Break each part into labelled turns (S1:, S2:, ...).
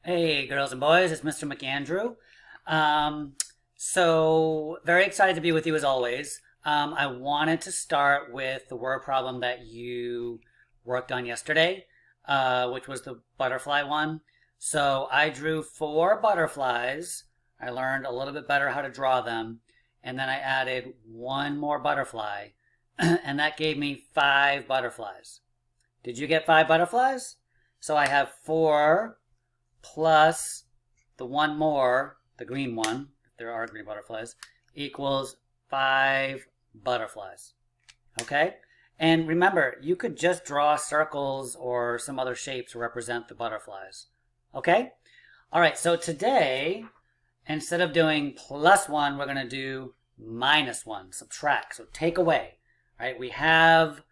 S1: Hey, girls and boys, it's Mr. McAndrew. So very excited to be with you as always. I wanted to start with the word problem that you worked on yesterday, which was the butterfly one. So I drew 4 butterflies. I learned a little bit better how to draw them, and then I added one more butterfly, and that gave me 5 butterflies. Did you get 5 butterflies? So I have 4 plus the one more, the green one, if there are green butterflies, equals 5 butterflies. Okay? And remember, you could just draw circles or some other shape to represent the butterflies. Okay? All right, so today, instead of doing +1, we're going to do -1, subtract, so take away. All right, we have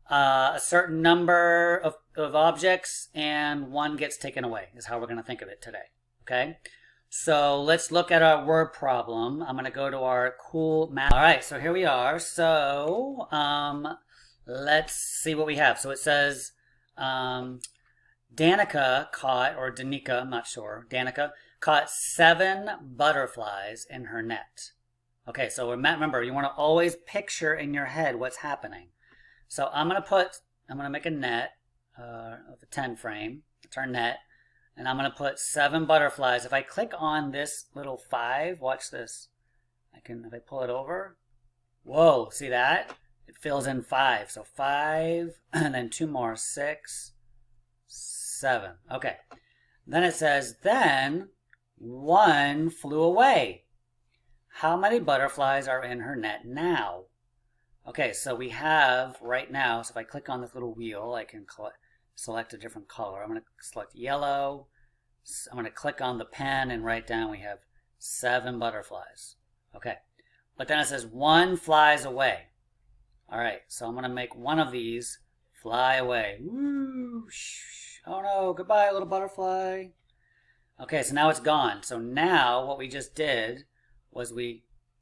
S1: a certain number of objects and one gets taken away is how we're going to think of it today. Okay, so let's look at our word problem. I'm going to go to our cool math. All right, so here we are. So let's see what we have. So it says Danica caught, or Danica, I'm not sure, Danica caught 7 butterflies in her net. Okay, so remember, you want to always picture in your head what's happening. So I'm going to make a net of a 10 frame. It's our net. And I'm going to put 7 butterflies. If I click on this little 5, watch this. If I pull it over, whoa, see that? It fills in 5. So 5, and then 2 more, 6, 7. Okay. Then it says, then 1 flew away. How many butterflies are in her net now? Okay, so we have right now, so if I click on this little wheel, I can select a different color. I'm going to select yellow. I'm going to click on the pen and write down we have 7 butterflies. Okay, but then it says 1 flies away. All right, so I'm going to make one of these fly away. Woo! Oh no, goodbye little butterfly. Okay, so now it's gone. So now what we just did was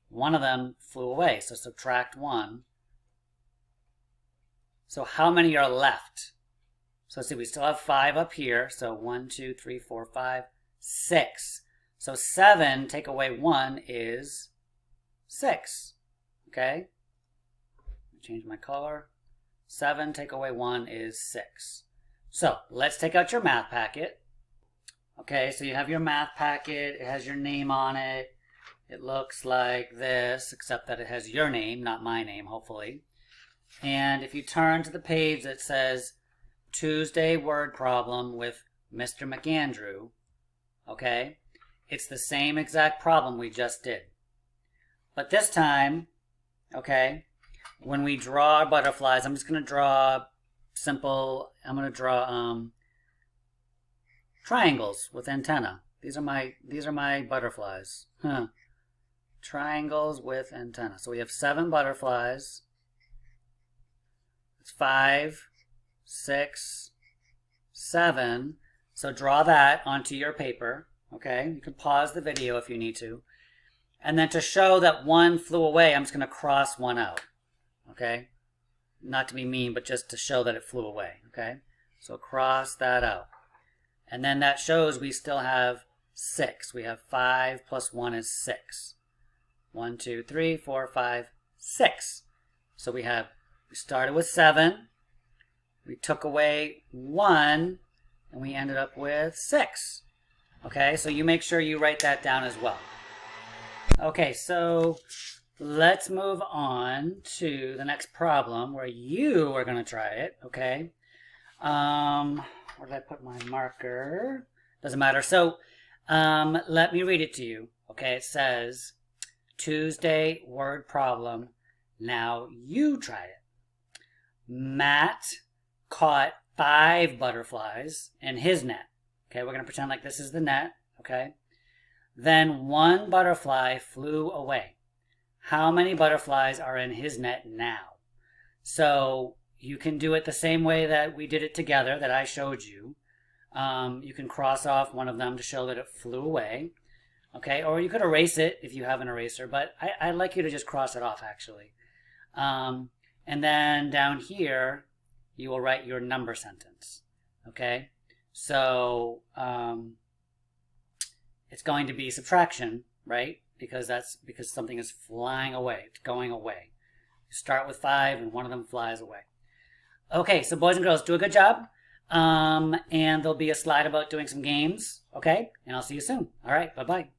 S1: one of them flew away, so subtract 1. So how many are left? So let's see, we still have 5 up here. So 1, 2, 3, 4, 5, 6. So 7 take away 1 is 6. Okay? Change my color. 7 take away 1 is 6. So let's take out your math packet. Okay, so you have your math packet. It has your name on it. It looks like this, except that it has your name, not my name, hopefully. And if you turn to the page that says Tuesday word problem with Mr. McAndrew, okay, it's the same exact problem we just did. But this time, okay, when we draw our butterflies, I'm just going to draw simple, I'm going to draw triangles with antenna. These are my butterflies. Huh. Triangles with antenna. So we have 7 butterflies. It's 5, 6, 7. So draw that onto your paper. Okay, you can pause the video if you need to. And then to show that 1 flew away, I'm just going to cross 1 out. Okay, not to be mean, but just to show that it flew away. Okay, so cross that out. And then that shows we still have 6. We have 5 plus 1 is 6. 1, 2, 3, 4, 5, 6. So we started with 7. We took away 1, and we ended up with 6. Okay, so you make sure you write that down as well. Okay, so let's move on to the next problem where you are going to try it. Okay. Where did I put my marker? Doesn't matter. So let me read it to you. Okay, it says Tuesday word problem. Now you try it. Matt caught 5 butterflies in his net. Okay, we're going to pretend like this is the net. Okay. Then 1 butterfly flew away. How many butterflies are in his net now? So you can do it the same way that we did it together, that I showed you. You can cross off one of them to show that it flew away. Okay, or you could erase it if you have an eraser, but I'd like you to just cross it off, actually. And then down here, you will write your number sentence. Okay, so it's going to be subtraction, right? Because something is flying away, it's going away. You start with 5 and one of them flies away. Okay, so boys and girls, do a good job. And there'll be a slide about doing some games, okay? And I'll see you soon. All right, bye-bye.